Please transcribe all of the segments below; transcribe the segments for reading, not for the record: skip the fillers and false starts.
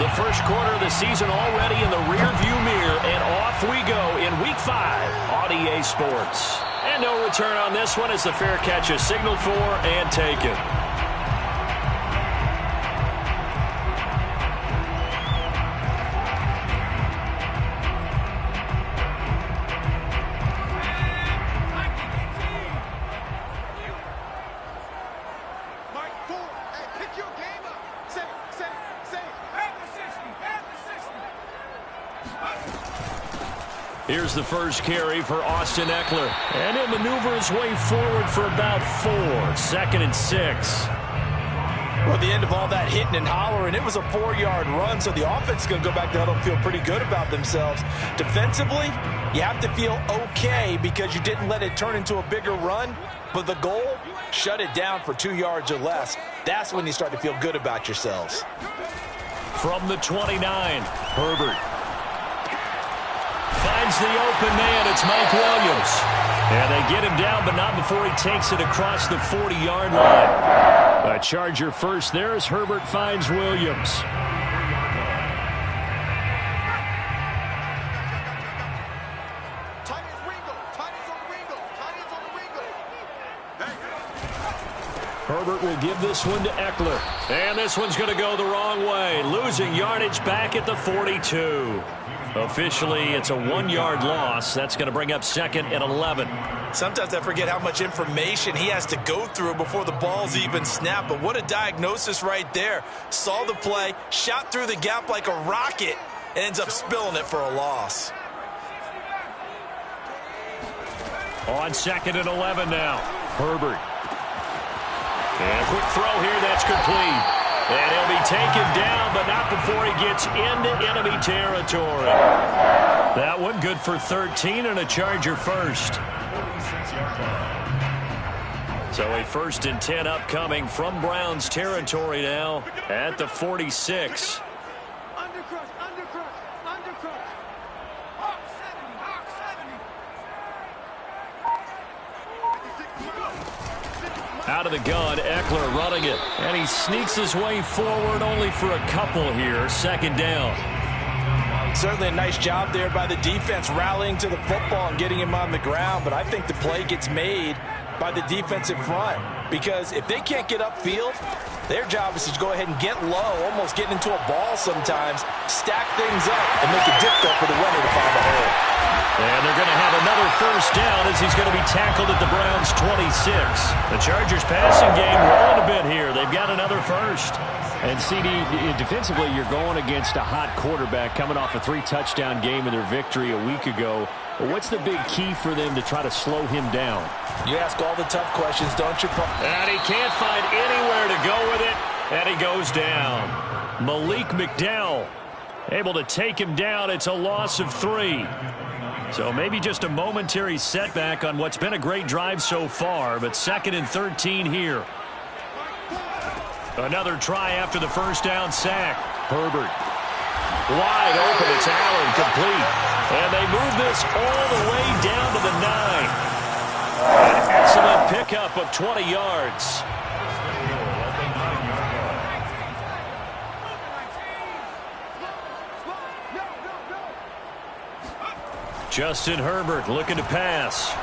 The first quarter of the season already in the rearview mirror, and off we go in Week 5 on EA Sports. And no return on this one as the fair catch is signaled for and taken. Here's the first carry for Austin Ekeler. And he'll maneuver his way forward for about 4. 2nd and 6. Well, at the end of all that hitting and hollering, it was a 4-yard run, so the offense is going to go back to huddle and feel pretty good about themselves. Defensively, you have to feel okay because you didn't let it turn into a bigger run, but the goal, shut it down for 2 yards or less. That's when you start to feel good about yourselves. From the 29, Herbert finds the open man. It's Mike Williams. And they get him down, but not before he takes it across the 40-yard line. A Charger first there as Herbert finds Williams. Herbert will give this one to Ekeler. And this one's going to go the wrong way. Losing yardage back at the 42. Officially, it's a 1-yard loss. That's going to bring up 2nd and 11. Sometimes I forget how much information he has to go through before the ball's even snapped. But what a diagnosis right there. Saw the play, shot through the gap like a rocket, and ends up spilling it for a loss. On 2nd and 11 now. Herbert. And a quick throw here. That's complete. And he'll be taken down, but not before he gets into enemy territory. That one good for 13 and a Charger first. So a 1st and 10 upcoming from Browns territory now at the 46. Out of the gun, Ekeler running it. And he sneaks his way forward only for a couple here. 2nd down. Certainly a nice job there by the defense rallying to the football and getting him on the ground. But I think the play gets made by the defensive front. Because if they can't get upfield, their job is to go ahead and get low, almost get into a ball sometimes, stack things up, and make it difficult for the runner to find a hole. And they're going to have another 1st down as he's going to be tackled at the Browns' 26. The Chargers passing game rolling a bit here. They've got another 1st. And, CD, defensively, you're going against a hot quarterback coming off a 3-touchdown game in their victory a week ago. But what's the big key for them to try to slow him down? You ask all the tough questions, don't you? And he can't find anywhere to go with it. And he goes down. Malik McDowell able to take him down. It's a loss of 3. So maybe just a momentary setback on what's been a great drive so far, but 2nd and 13 here. Another try after the 1st down sack. Herbert. Wide open. It's Allen, complete. And they move this all the way down to the 9. An excellent pickup of 20 yards. Justin Herbert looking to pass.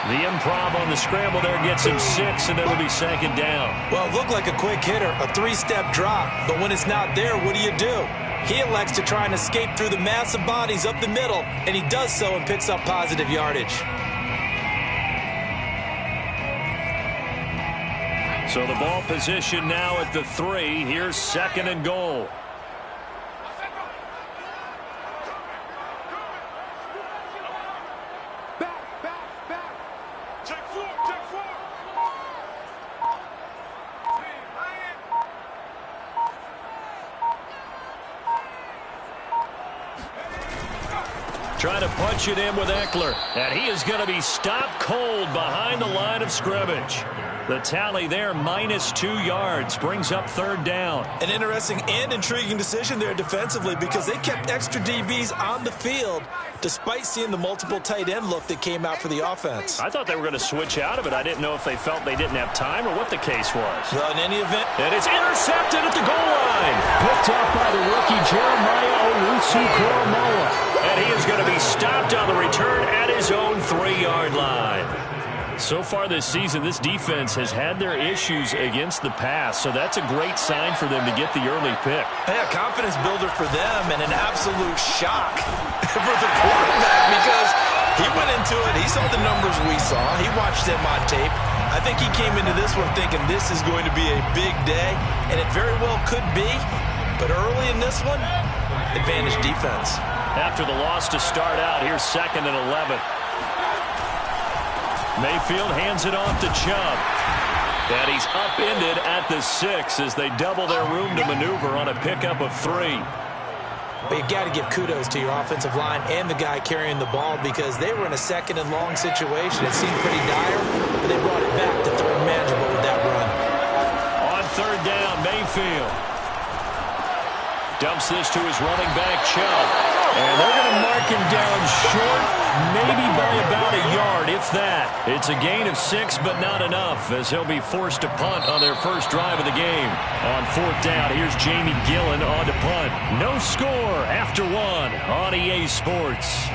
The improv on the scramble there gets him 6, and it'll be 2nd down. Well, it looked like a quick hitter, a 3-step drop. But when it's not there, what do? He elects to try and escape through the massive bodies up the middle, and he does so and picks up positive yardage. So the ball position now at the 3. Here's 2nd and goal. Trying to punch it in with Eckler. And he is going to be stopped cold behind the line of scrimmage. The tally there, -2 yards, brings up 3rd down. An interesting and intriguing decision there defensively because they kept extra DBs on the field despite seeing the multiple tight end look that came out for the offense. I thought they were going to switch out of it. I didn't know if they felt they didn't have time or what the case was. Well, in any event. And it's intercepted at the goal line. Picked up by the rookie Jeremiah Owusu-Koramoah. And he is going to be stopped on the return at his own 3-yard line. So far this season, this defense has had their issues against the pass, so that's a great sign for them to get the early pick. Yeah, confidence builder for them and an absolute shock for the quarterback because he went into it. He saw the numbers we saw. He watched them on tape. I think he came into this one thinking this is going to be a big day, and it very well could be. But early in this one, advantage defense. After the loss to start out, here's 2nd and 11. Mayfield hands it off to Chubb. And he's upended at the 6 as they double their room to maneuver on a pickup of 3. But you got to give kudos to your offensive line and the guy carrying the ball because they were in a 2nd and long situation. It seemed pretty dire, but they brought it back to 3rd and manageable with that run. On 3rd down, Mayfield dumps this to his running back, Chubb. And they're going to mark him down short, maybe by about a yard, if that. It's a gain of 6, but not enough, as he'll be forced to punt on their first drive of the game. On 4th down, here's Jamie Gillen on to punt. No score after 1 on EA Sports.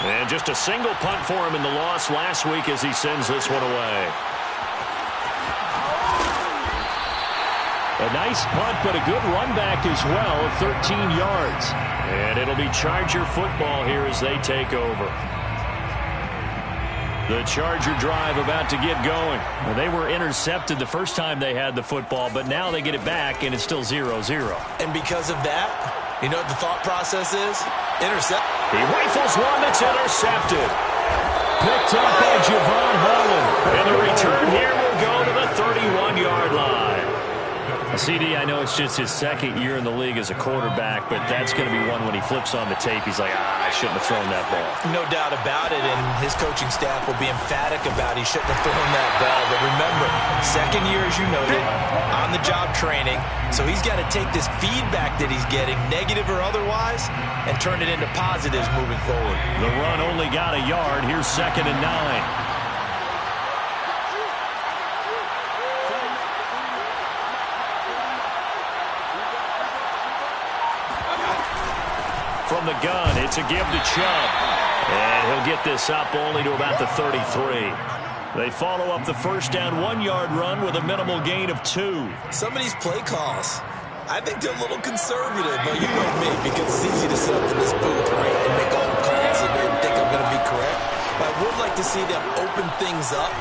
And just a single punt for him in the loss last week as he sends this one away. A nice punt, but a good run back as well, 13 yards. And it'll be Charger football here as they take over. The Charger drive about to get going. Well, they were intercepted the first time they had the football, but now they get it back, and it's still 0-0. And because of that, you know what the thought process is? Intercept. He rifles one that's intercepted. Picked up by Javon Holland. And the return here will go to the 31-yard line. CD, I know it's just his 2nd year in the league as a quarterback, but that's going to be one when he flips on the tape. He's like, I shouldn't have thrown that ball. No doubt about it, and his coaching staff will be emphatic about he shouldn't have thrown that ball. But remember, 2nd year, as you noted, on-the-job training, so he's got to take this feedback that he's getting, negative or otherwise, and turn it into positives moving forward. The run only got a yard. Here's 2nd and 9. From the gun, it's a give to Chubb. And he'll get this up only to about the 33. They follow up the first down 1-yard run with a minimal gain of 2. Some of these play calls, I think they're a little conservative, but you know me, because it's easy to sit up in this booth, right, and make all the calls and think I'm going to be correct. But I would like to see them open things up,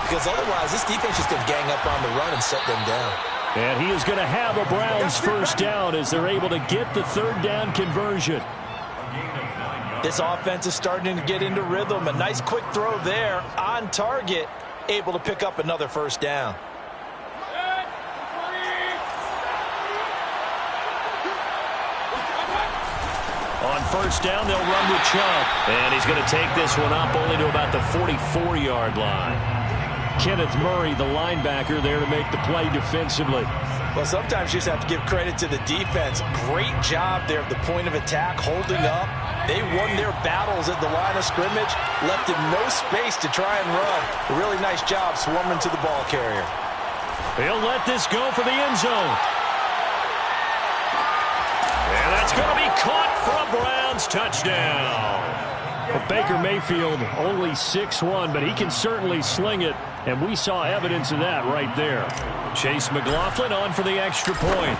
because otherwise this defense is going to gang up on the run and shut them down. And he is going to have a Browns first down as they're able to get the 3rd down conversion. This offense is starting to get into rhythm. A nice quick throw there on target, able to pick up another first down. On first down, they'll run with Chubb. And he's going to take this one up only to about the 44-yard line. Kenneth Murray, the linebacker, there to make the play defensively. Well, sometimes you just have to give credit to the defense. Great job there at the point of attack, holding up. They won their battles at the line of scrimmage, left him no space to try and run. A really nice job swarming to the ball carrier. He'll let this go for the end zone. And that's going to be caught for a Browns touchdown. Well, Baker Mayfield only 6'1", but he can certainly sling it, and we saw evidence of that right there. Chase McLaughlin on for the extra point.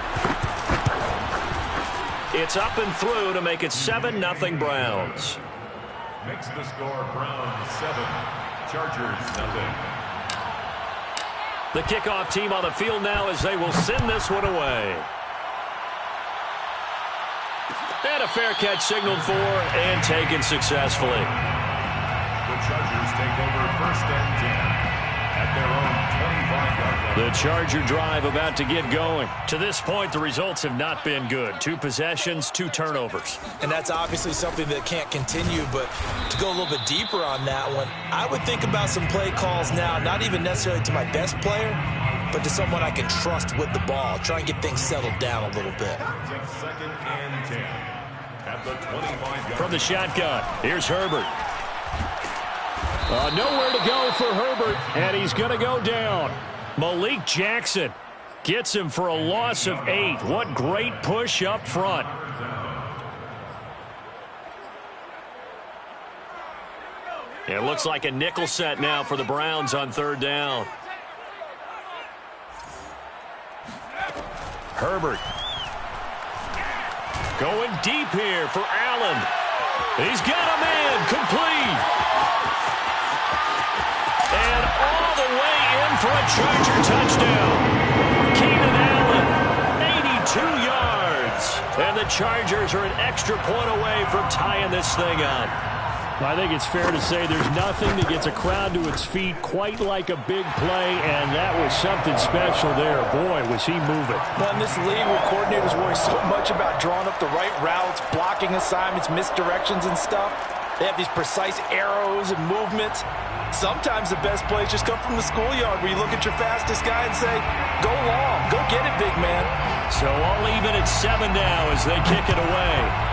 It's up and through to make it 7-0 Browns. Makes the score Browns 7, Chargers 0. The kickoff team on the field now as they will send this one away. And a fair catch signaled for and taken successfully. The Chargers take over 1st and 10. at their own 25-yard line. The Charger drive about to get going. To this point, the results have not been good. 2 possessions, 2 turnovers. And that's obviously something that can't continue, but to go a little bit deeper on that one, I would think about some play calls now, not even necessarily to my best player, but to someone I can trust with the ball. Try and get things settled down a little bit. Second and 10 at the 25-yard. From the shotgun, here's Herbert. Nowhere to go for Herbert, and he's going to go down. Malik Jackson gets him for a loss of 8. What great push up front. It looks like a nickel set now for the Browns on 3rd down. Herbert going deep here for Allen. He's got a man, complete. And all the way in for a Charger touchdown. Keenan Allen, 82 yards. And the Chargers are an extra point away from tying this thing up. I think it's fair to say there's nothing that gets a crowd to its feet quite like a big play, and that was something special there. Boy, was he moving. Well, in this league where coordinators worry so much about drawing up the right routes, blocking assignments, misdirections and stuff, they have these precise arrows and movements. Sometimes the best plays just come from the schoolyard where you look at your fastest guy and say, go long, go get it, big man. So all even at 7 now as they kick it away.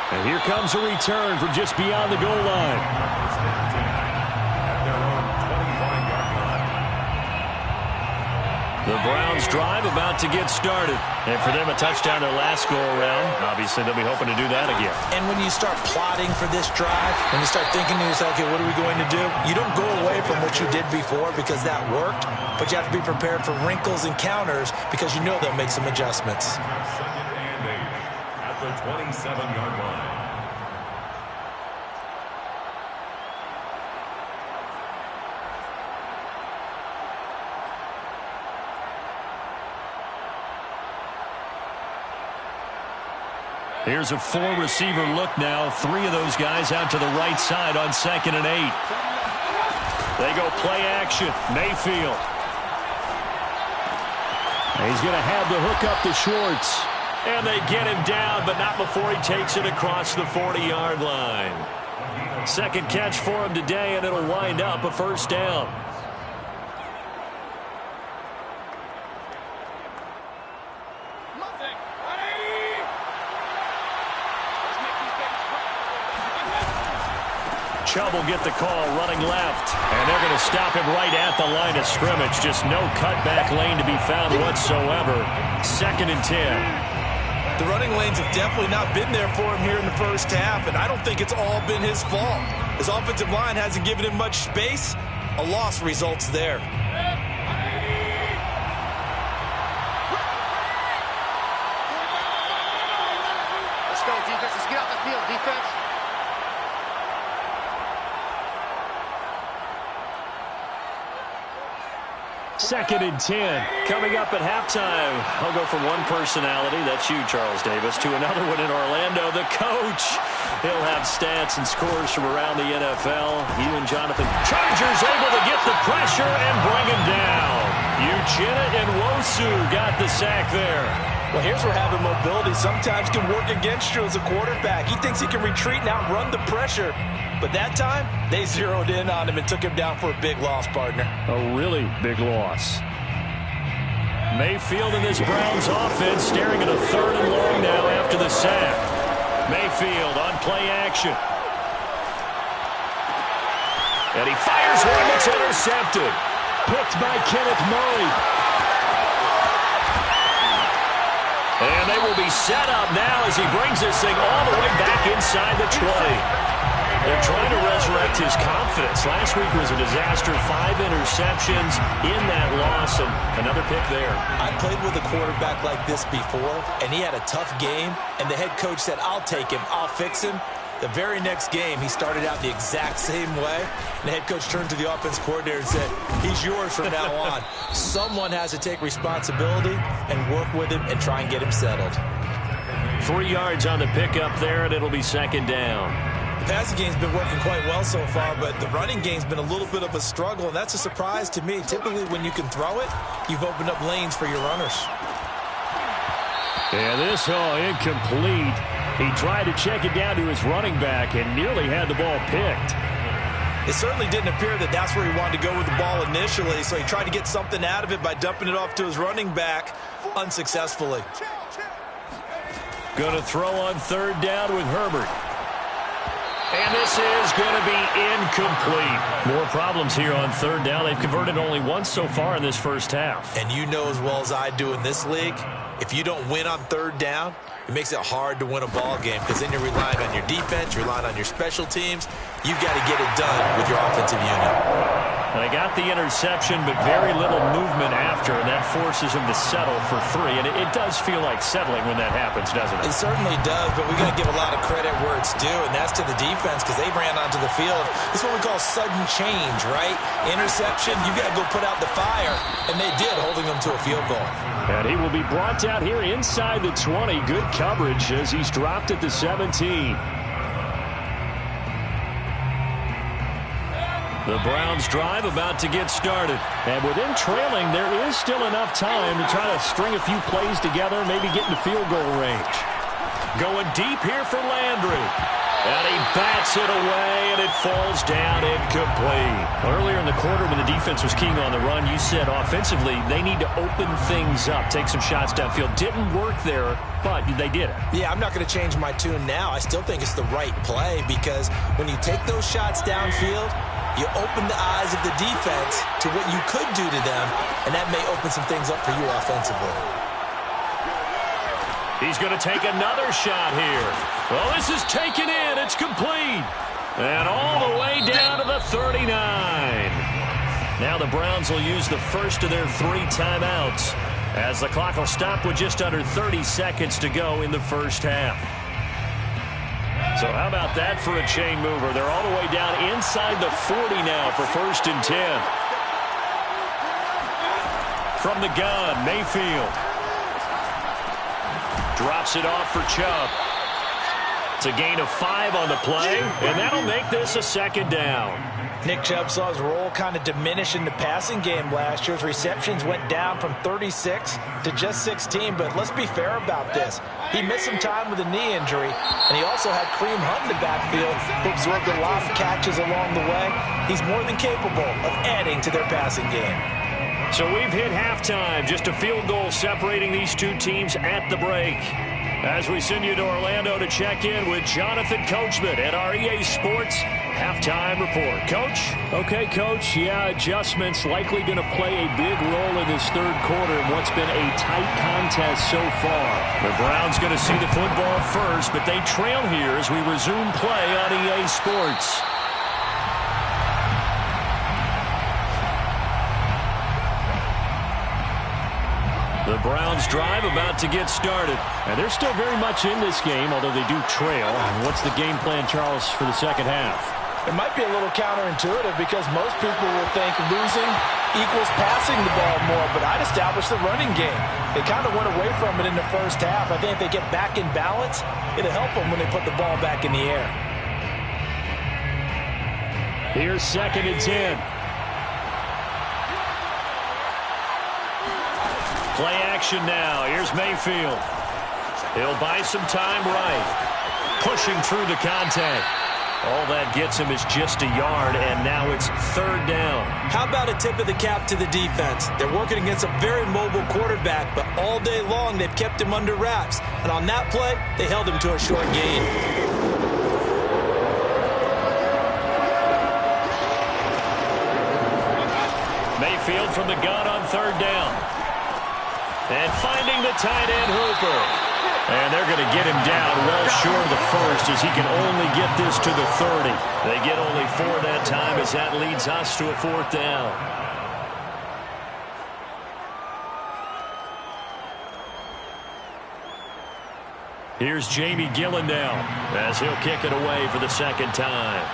And here comes a return from just beyond the goal line. At their own 25-yard line. The Browns drive about to get started. And for them, a touchdown their last go-around. Obviously, they'll be hoping to do that again. And when you start plotting for this drive, when you start thinking to yourself, okay, what are we going to do? You don't go away from what you did before because that worked, but you have to be prepared for wrinkles and counters because you know they'll make some adjustments. Second and 8 at the 27-yard line. Here's a 4-receiver look now. 3 of those guys out to the right side on 2nd and 8. They go play action. Mayfield. He's going to have the hook up to Schwartz. And they get him down, but not before he takes it across the 40-yard line. 2nd catch for him today, and it'll wind up a 1st down. Chubb will get the call running left. And they're going to stop him right at the line of scrimmage. Just no cutback lane to be found whatsoever. 2nd and 10. The running lanes have definitely not been there for him here in the first half, and I don't think it's all been his fault. His offensive line hasn't given him much space. A loss results there. Let's go, defense. Let's get out the field, defense. Second and 10. Coming up at halftime, I'll go from one personality, that's you, Charles Davis, to another one in Orlando, the coach. He'll have stats and scores from around the NFL. You and Jonathan. Chargers able to get the pressure and bring him down. Uchenna and Nwosu got the sack there. Well, here's where having mobility sometimes can work against you as a quarterback. He thinks he can retreat and outrun the pressure. But that time, they zeroed in on him and took him down for a big loss, partner. A really big loss. Mayfield in this Browns offense staring at a 3rd and long now after the sack. Mayfield on play action. And he fires one that's intercepted. Picked by Kenneth Murray. And they will be set up now as he brings this thing all the way back inside the 20. They're trying to resurrect his confidence. Last week was a disaster. 5 interceptions in that loss, and another pick there. I played with a quarterback like this before, and he had a tough game, and the head coach said, I'll take him, I'll fix him. The very next game, he started out the exact same way, and the head coach turned to the offense coordinator and said, he's yours from now on. Someone has to take responsibility and work with him and try and get him settled. 3 yards on the pickup there, and it'll be 2nd down. The passing game's been working quite well so far, but the running game's been a little bit of a struggle, and that's a surprise to me. Typically, when you can throw it, you've opened up lanes for your runners. And this, incomplete. He tried to check it down to his running back and nearly had the ball picked. It certainly didn't appear that that's where he wanted to go with the ball initially, so he tried to get something out of it by dumping it off to his running back unsuccessfully. Going to throw on third down with Herbert. And this is going to be incomplete. More problems here on third down. They've converted only once so far in this first half. And you know as well as I do in this league, if you don't win on third down, it makes it hard to win a ball game because then you're relying on your defense, you're relying on your special teams. You've got to get it done with your offensive unit. They got the interception, but very little movement after, and that forces them to settle for 3. And it does feel like settling when that happens, doesn't it? It certainly does, but we got to give a lot of credit where it's due, and that's to the defense because they ran onto the field. This is what we call sudden change, right? Interception, you got to go put out the fire, and they did, holding them to a field goal. And he will be brought down here inside the 20. Good coverage as he's dropped at the 17. The Browns drive about to get started. And with them trailing, there is still enough time to try to string a few plays together, maybe get into field goal range. Going deep here for Landry. And he bats it away, and it falls down incomplete. Earlier in the quarter when the defense was keying on the run, you said offensively they need to open things up, take some shots downfield. Didn't work there, but they did it. Yeah, I'm not going to change my tune now. I still think it's the right play because when you take those shots downfield, you open the eyes of the defense to what you could do to them, and that may open some things up for you offensively. He's going to take another shot here. Well, this is taken in. It's complete. And all the way down to the 39. Now the Browns will use the first of their 3 timeouts as the clock will stop with just under 30 seconds to go in the first half. So how about that for a chain mover? They're all the way down inside the 40 now for 1st and 10. From the gun, Mayfield. Drops it off for Chubb. It's a gain of 5 on the play, and that'll make this a 2nd down. Nick Chubb saw his role kind of diminish in the passing game last year. His receptions went down from 36 to just 16, but let's be fair about this. He missed some time with a knee injury, and he also had Kareem Hunt in the backfield, who absorbed a lot of catches along the way. He's more than capable of adding to their passing game. So we've hit halftime, just a field goal separating these two teams at the break. As we send you to Orlando to check in with Jonathan Coachman at our EA Sports Halftime Report. Coach? Okay, Coach. Yeah, adjustments likely going to play a big role in this 3rd quarter in what's been a tight contest so far. The Browns going to see the football first, but they trail here as we resume play on EA Sports. The Browns drive about to get started. And they're still very much in this game, although they do trail. What's the game plan, Charles, for the 2nd half? It might be a little counterintuitive because most people will think losing equals passing the ball more, but I'd establish the running game. They kind of went away from it in the first half. I think if they get back in balance, it'll help them when they put the ball back in the air. Here's 2nd and 10. Play action now. Here's Mayfield. He'll buy some time right. Pushing through the contact. All that gets him is just a yard, and now it's 3rd down. How about a tip of the cap to the defense? They're working against a very mobile quarterback, but all day long they've kept him under wraps. And on that play, they held him to a short gain. Mayfield from the gun on 3rd down. And finding the tight end, Hooper. And they're going to get him down well short of the first as he can only get this to the 30. They get only 4 that time as that leads us to a 4th down. Here's Jamie Gillen now as he'll kick it away for the 2nd time.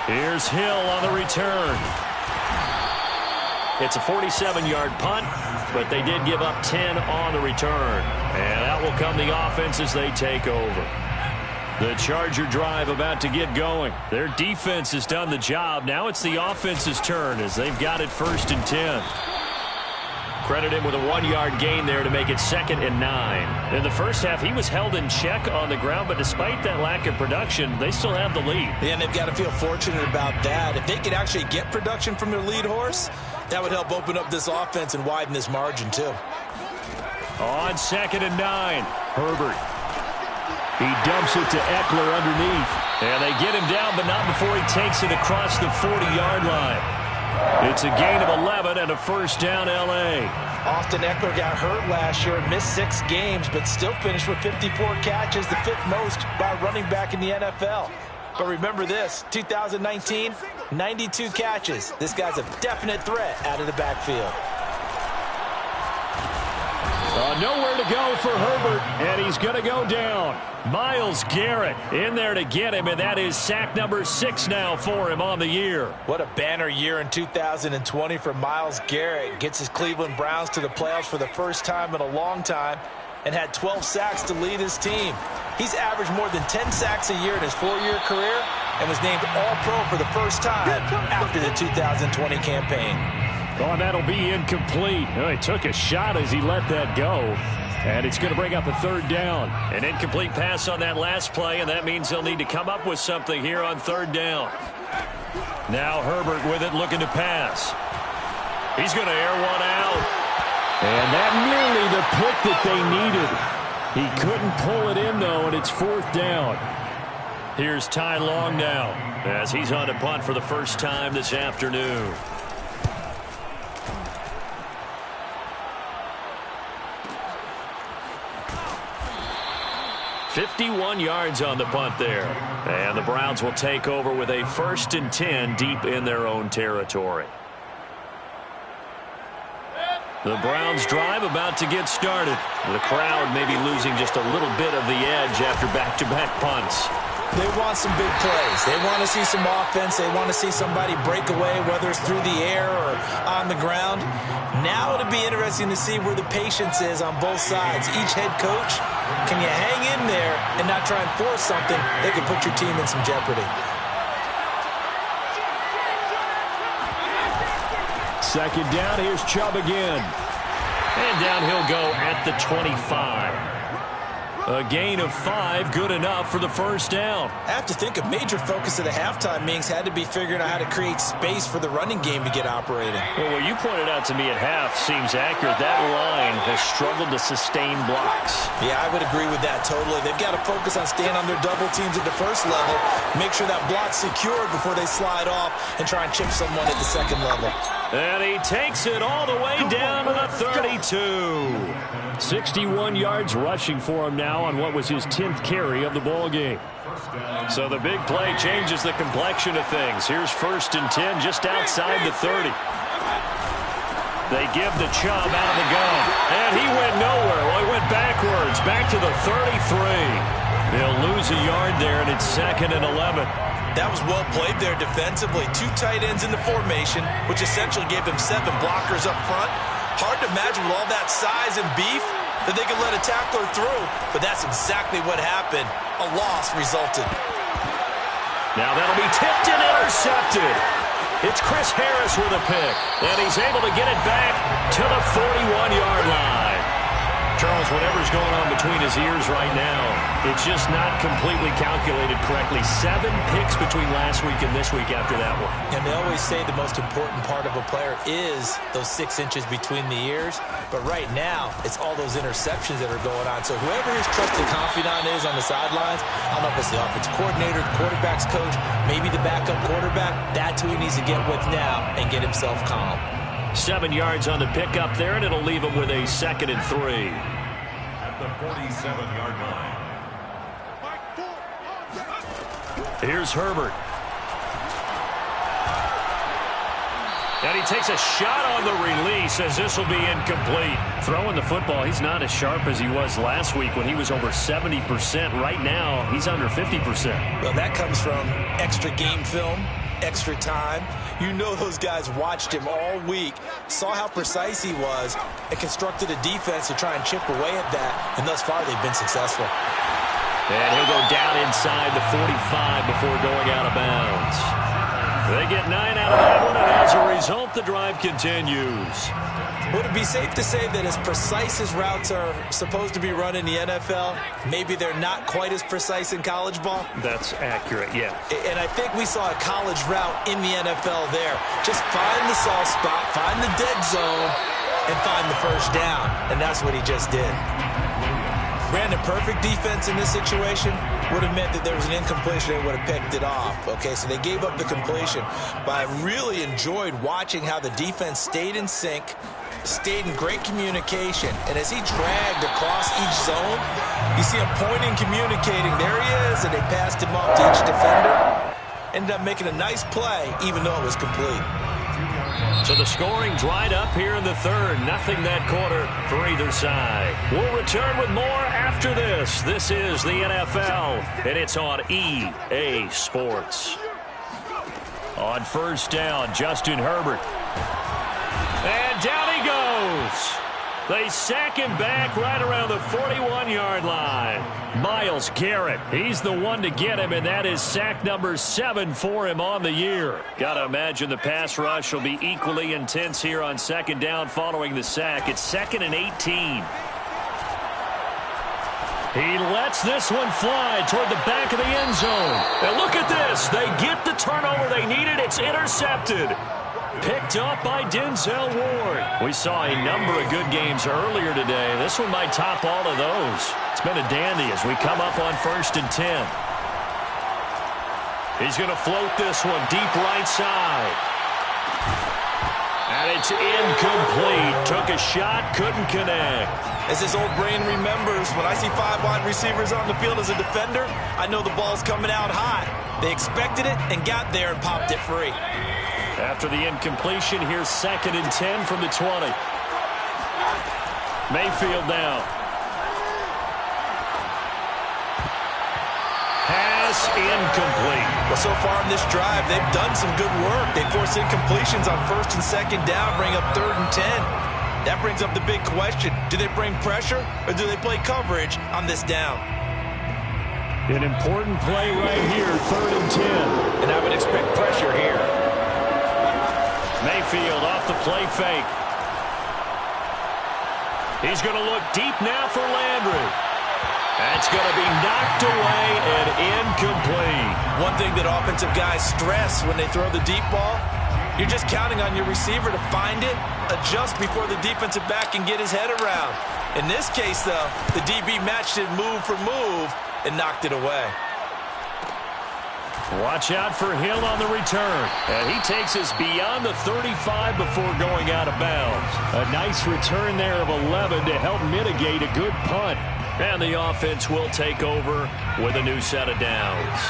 Here's Hill on the return. It's a 47-yard punt, but they did give up 10 on the return. And that will come the offense as they take over. The Charger drive about to get going. Their defense has done the job. Now it's the offense's turn as they've got it 1st and 10. Credit him with a 1-yard gain there to make it 2nd and 9. In the first half, he was held in check on the ground, but despite that lack of production, they still have the lead. Yeah, and they've got to feel fortunate about that. If they could actually get production from their lead horse, that would help open up this offense and widen this margin too. On 2nd and 9, Herbert. He dumps it to Eckler underneath. And they get him down, but not before he takes it across the 40-yard line. It's a gain of 11 and a 1st down L.A. Austin Eckler got hurt last year and missed 6 games, but still finished with 54 catches, the 5th most by a running back in the NFL. But remember this, 2019, 92 catches. This guy's a definite threat out of the backfield. Nowhere to go for Herbert, and he's going to go down. Myles Garrett in there to get him, and that is sack number 6 now for him on the year. What a banner year in 2020 for Myles Garrett. Gets his Cleveland Browns to the playoffs for the first time in a long time and had 12 sacks to lead his team. He's averaged more than 10 sacks a year in his 4-year career and was named All-Pro for the first time after the 2020 campaign. Oh, that'll be incomplete. Oh, he took a shot as he let that go. And it's going to bring up a 3rd down. An incomplete pass on that last play, and that means they'll need to come up with something here on 3rd down. Now Herbert with it, looking to pass. He's going to air one out. And that nearly the pick that they needed. He couldn't pull it in, though, and it's 4th down. Here's Ty Long now as he's on a punt for the first time this afternoon. 51 yards on the punt there. And the Browns will take over with a 1st and 10 deep in their own territory. The Browns drive about to get started. The crowd maybe losing just a little bit of the edge after back-to-back punts. They want some big plays. They want to see some offense. They want to see somebody break away, whether it's through the air or on the ground. Now it'll be interesting to see where the patience is on both sides. Each head coach, can you hang in there and not try and force something that could put your team in some jeopardy? 2nd down, here's Chubb again. And down he'll go at the 25. A gain of 5, good enough for the 1st down. I have to think a major focus of the halftime meetings had to be figuring out how to create space for the running game to get operating. Well, what you pointed out to me at half seems accurate. That line has struggled to sustain blocks. Yeah, I would agree with that totally. They've got to focus on staying on their double teams at the 1st level, make sure that block's secured before they slide off and try and chip someone at the 2nd level. And he takes it all the way down to the 32. 61 yards rushing for him now on what was his 10th carry of the ball game. So the big play changes the complexion of things. Here's 1st and 10 just outside the 30. They give the Chubb out of the gun. And he went nowhere. Well, he went backwards, back to the 33. They'll lose a yard there, and it's 2nd and 11. That was well played there defensively. 2 tight ends in the formation, which essentially gave them 7 blockers up front. Hard to imagine with all that size and beef that they could let a tackler through, but that's exactly what happened. A loss resulted. Now that'll be tipped and intercepted. It's Chris Harris with a pick, and he's able to get it back to the 41-yard line. Charles, whatever's going on between his ears right now, it's just not completely calculated correctly. 7 picks between last week and this week after that one. And they always say the most important part of a player is those 6 inches between the ears. But right now, it's all those interceptions that are going on. So whoever his trusted confidant is on the sidelines, I don't know if it's the offensive coordinator, the quarterback's coach, maybe the backup quarterback, that's who he needs to get with now and get himself calm. 7 yards on the pickup there, and it'll leave him with a 2nd and 3. At the 47-yard line. Here's Herbert. And he takes a shot on the release as this will be incomplete. Throwing the football, he's not as sharp as he was last week when he was over 70%. Right now, he's under 50%. Well, that comes from extra game film, extra time. You know those guys watched him all week, saw how precise he was, and constructed a defense to try and chip away at that, and thus far they've been successful. And he'll go down inside the 45 before going out of bounds. They get 9 out of that one, and as a result, the drive continues. Would it be safe to say that as precise as routes are supposed to be run in the NFL, maybe they're not quite as precise in college ball? That's accurate, yeah. And I think we saw a college route in the NFL there. Just find the soft spot, find the dead zone, and find the first down. And that's what he just did. Brandon, perfect defense in this situation would have meant that there was an incompletion. They would have picked it off. Okay, so they gave up the completion. But I really enjoyed watching how the defense stayed in sync, stayed in great communication. And as he dragged across each zone, you see him pointing, communicating. There he is, and they passed him up to each defender. Ended up making a nice play, even though it was complete. So the scoring dried up here in the third. Nothing that quarter for either side. We'll return with more after this. This is the NFL, and it's on EA Sports. On first down, Justin Herbert. And down he goes. They sack him back right around the 41-yard line. Myles Garrett, he's the one to get him, and that is sack number 7 for him on the year. Got to imagine the pass rush will be equally intense here on second down following the sack. It's 2nd and 18. He lets this one fly toward the back of the end zone. And look at this. They get the turnover they needed. It's intercepted. Picked up by Denzel Ward. We saw a number of good games earlier today. This one might top all of those. It's been a dandy as we come up on 1st and 10. He's going to float this one deep right side. And it's incomplete. Took a shot, couldn't connect. As his old brain remembers, when I see 5 wide receivers on the field as a defender, I know the ball's coming out high. They expected it and got there and popped it free. After the incompletion, here's 2nd and 10 from the 20. Mayfield now. Pass incomplete. Well, so far in this drive, they've done some good work. They force incompletions on 1st and 2nd down, bring up 3rd and 10. That brings up the big question. Do they bring pressure or do they play coverage on this down? An important play right here, 3rd and 10. And I would expect pressure here. Mayfield off the play fake. He's going to look deep now for Landry. That's going to be knocked away and incomplete. One thing that offensive guys stress when they throw the deep ball, you're just counting on your receiver to find it, adjust before the defensive back can get his head around. In this case, though, the DB matched it move for move and knocked it away. Watch out for Hill on the return. And he takes us beyond the 35 before going out of bounds. A nice return there of 11 to help mitigate a good punt. And the offense will take over with a new set of downs.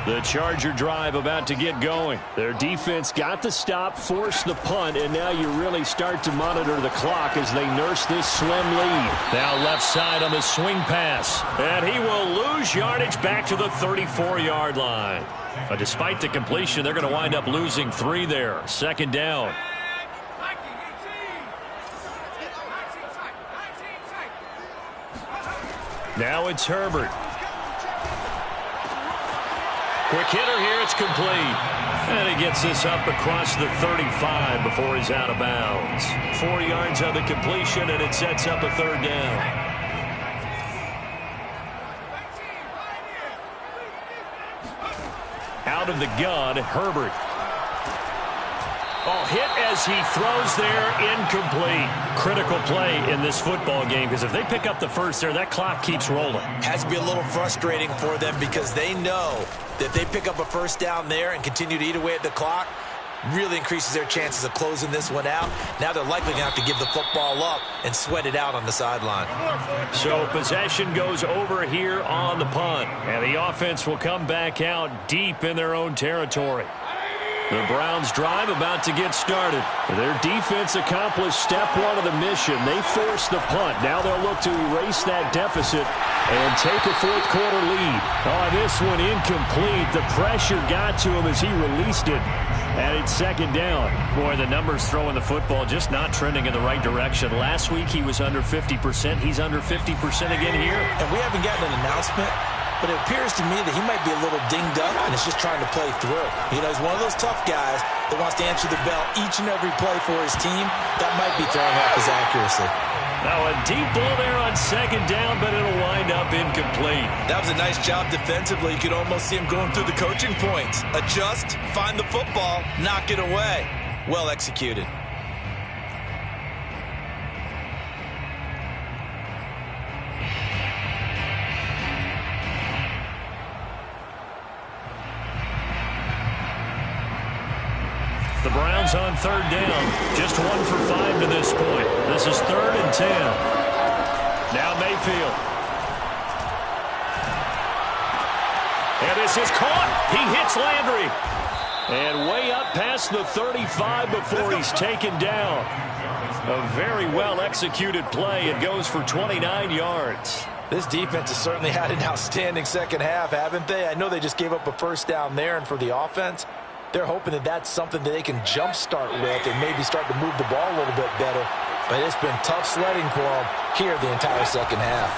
The Charger drive about to get going. Their defense got the stop, forced the punt, and now you really start to monitor the clock as they nurse this slim lead. Now left side on the swing pass. And he will lose yardage back to the 34-yard line. But despite the completion, they're going to wind up losing 3 there. 2nd down. Now it's Herbert. Quick hitter here, it's complete. And he gets this up across the 35 before he's out of bounds. 4 yards on the completion, and it sets up a 3rd down. Out of the gun, Herbert. Oh, hit as he throws there, incomplete. Critical play in this football game, because if they pick up the first there, that clock keeps rolling. Has to be a little frustrating for them because they know that if they pick up a first down there and continue to eat away at the clock, really increases their chances of closing this one out. Now they're likely going to have to give the football up and sweat it out on the sideline. So possession goes over here on the punt, and the offense will come back out deep in their own territory. The Browns drive about to get started. Their defense accomplished step one of the mission. They forced the punt. Now they'll look to erase that deficit and take a fourth quarter lead. Oh, this one incomplete. The pressure got to him as he released it. And it's second down. Boy, the numbers throwing the football just not trending in the right direction. Last week he was under 50%. He's under 50% again here. And we haven't gotten an announcement, but it appears to me that he might be a little dinged up and is just trying to play through. You know, he's one of those tough guys that wants to answer the bell each and every play for his team. That might be throwing off his accuracy. Now a deep ball there on second down, but it'll wind up incomplete. That was a nice job defensively. You could almost see him going through the coaching points. Adjust, find the football, knock it away. Well executed. The Browns on third down. Just 1 for 5 to this point. This is 3rd and 10. Now Mayfield. And this is caught. He hits Landry. And way up past the 35 before he's taken down. A very well-executed play. It goes for 29 yards. This defense has certainly had an outstanding second half, haven't they? I know they just gave up a first down there, and for the offense, they're hoping that that's something that they can jumpstart with and maybe start to move the ball a little bit better. But it's been tough sledding for them here the entire second half.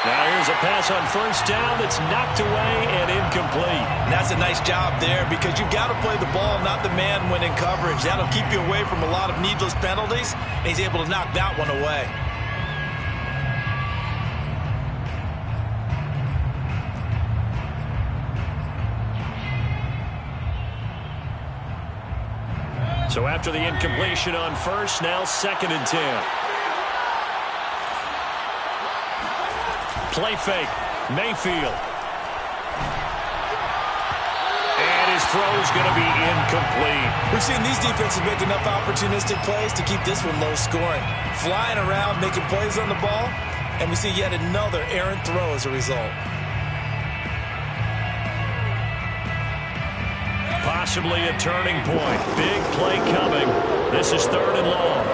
Now here's a pass on first down that's knocked away and incomplete. And that's a nice job there because you've got to play the ball, not the man when in coverage. That'll keep you away from a lot of needless penalties, and he's able to knock that one away. So after the incompletion on first, now 2nd and 10. Play fake. Mayfield. And his throw's going to be incomplete. We've seen these defenses make enough opportunistic plays to keep this one low scoring. Flying around, making plays on the ball, and we see yet another errant throw as a result. Possibly a turning point. Big play coming. This is 3rd and long.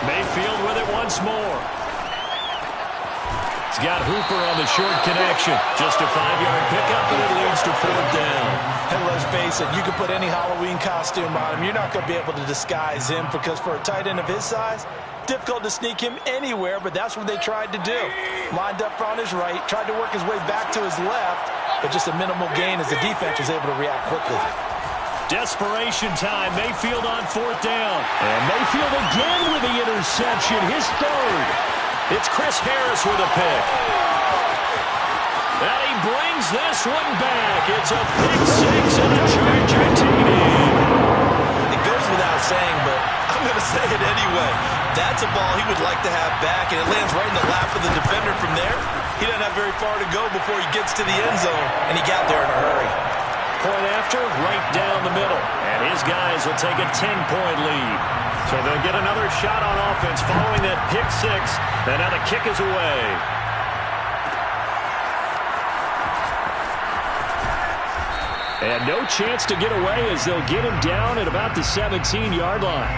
Mayfield with it once more. He's got Hooper on the short connection. Just a 5-yard pickup, and it leads to 4th down. And let's face it, you can put any Halloween costume on him. You're not going to be able to disguise him because for a tight end of his size, difficult to sneak him anywhere, but that's what they tried to do. Lined up on his right, tried to work his way back to his left, but just a minimal gain as the defense was able to react quickly. Desperation time. Mayfield on 4th down. And Mayfield again with the interception. His 3rd. It's Chris Harris with a pick. And he brings this one back. It's a pick 6 and a Charger TD. It goes without saying, but I'm going to say it anyway. That's a ball he would like to have back, and it lands right in the lap of the defender from there. He doesn't have very far to go before he gets to the end zone, and he got there in a hurry. Point after, right down the middle. And his guys will take a 10-point lead. So they'll get another shot on offense following that pick 6. And now the kick is away. And no chance to get away as they'll get him down at about the 17-yard line.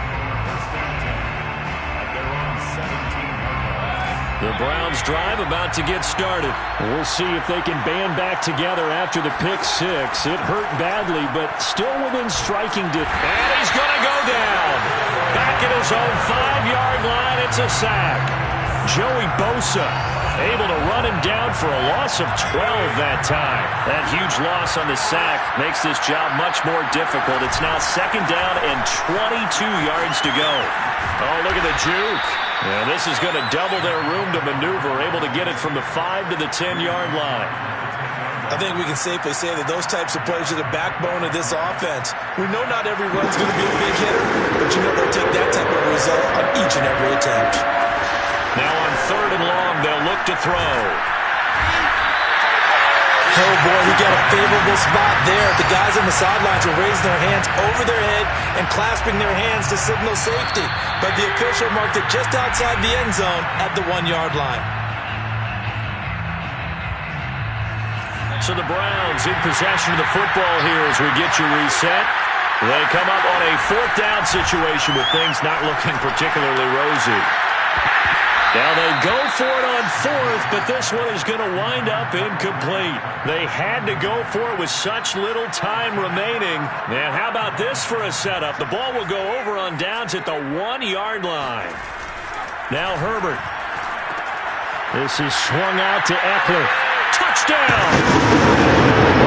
The Browns drive about to get started. We'll see if they can band back together after the pick 6. It hurt badly, but still within striking distance. And he's going to go down. Back at his own 5-yard line, it's a sack. Joey Bosa able to run him down for a loss of 12 that time. That huge loss on the sack makes this job much more difficult. It's now 2nd down and 22 yards to go. Oh, look at the juke. And this is going to double their room to maneuver, able to get it from the 5 to the 10-yard line. I think we can safely say that those types of plays are the backbone of this offense. We know not every run's going to be a big hitter, but you know they'll take that type of result on each and every attempt. Now on 3rd and long, they'll look to throw. Oh, boy, he got a favorable spot there. The guys on the sidelines were raising their hands over their head and clasping their hands to signal safety. But the official marked it just outside the end zone at the 1-yard line. So the Browns in possession of the football here as we get you reset. They come up on a 4th down situation with things not looking particularly rosy. Now they go for it on 4th, but this one is going to wind up incomplete. They had to go for it with such little time remaining. And how about this for a setup? The ball will go over on downs at the 1-yard line. Now Herbert. This is swung out to Eckler. Touchdown!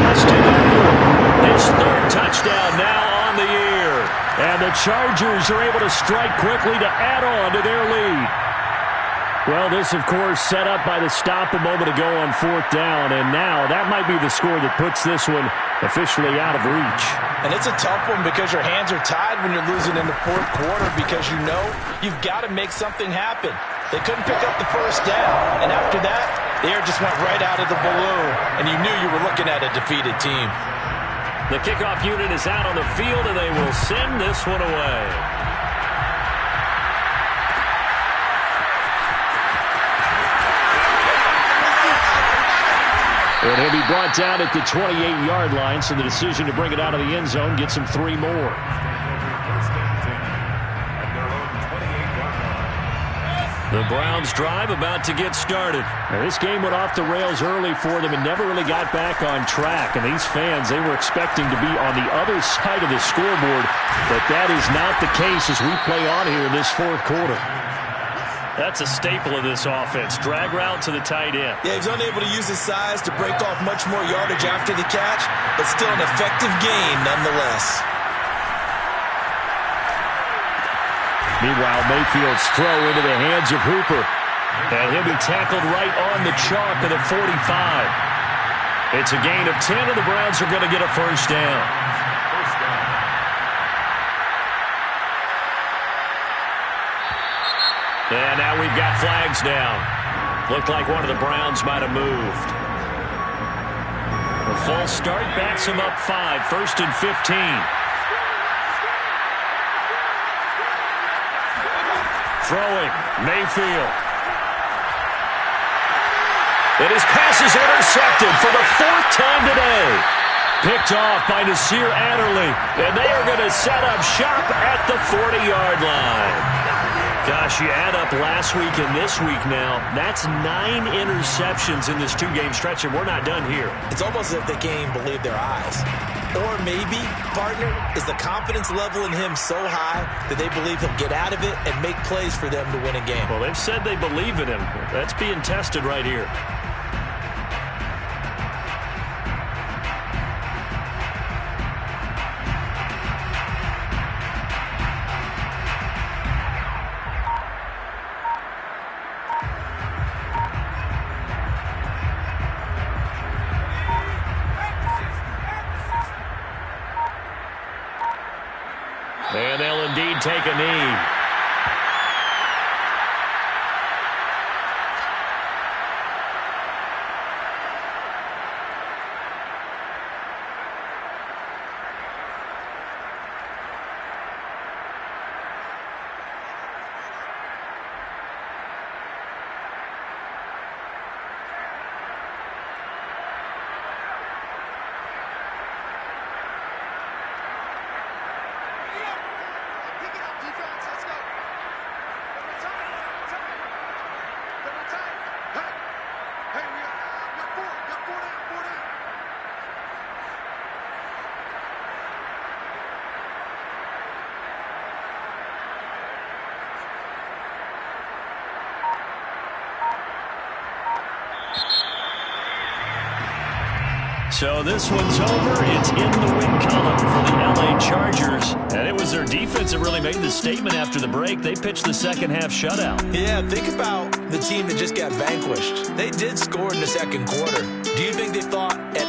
Austin Eckler. His 3rd touchdown now on the year. And the Chargers are able to strike quickly to add on to their lead. Well, this, of course, set up by the stop a moment ago on 4th down, and now that might be the score that puts this one officially out of reach. And it's a tough one because your hands are tied when you're losing in the 4th quarter because you know you've got to make something happen. They couldn't pick up the 1st down, and after that, the air just went right out of the balloon, and you knew you were looking at a defeated team. The kickoff unit is out on the field, and they will send this one away. And he'll be brought down at the 28-yard line, so the decision to bring it out of the end zone gets him 3 more. The Browns drive about to get started. Now, this game went off the rails early for them and never really got back on track. And these fans, they were expecting to be on the other side of the scoreboard, but that is not the case as we play on here in this 4th quarter. That's a staple of this offense. Drag route to the tight end. Yeah, he's unable to use his size to break off much more yardage after the catch, but still an effective gain nonetheless. Meanwhile, Mayfield's throw into the hands of Hooper. And he'll be tackled right on the chalk at the 45. It's a gain of 10, and the Browns are going to get a 1st down. And now we've got flags down. Looked like one of the Browns might have moved. The false start backs him up 5, 1st and 15. Throwing, Mayfield. And his pass is intercepted for the 4th time today. Picked off by Nasir Adderley. And they are going to set up shop at the 40-yard line. Gosh, you add up last week and this week now. That's 9 interceptions in this 2-game stretch, and we're not done here. It's almost as if they can't even believe their eyes. Or maybe, partner, is the confidence level in him so high that they believe he'll get out of it and make plays for them to win a game. Well, they've said they believe in him. That's being tested right here. And they'll indeed take a knee. So this one's over. It's in the win column for the LA Chargers. And it was their defense that really made the statement after the break. They pitched the second-half shutout. Yeah, think about the team that just got vanquished. They did score in the 2nd quarter. Do you think they thought at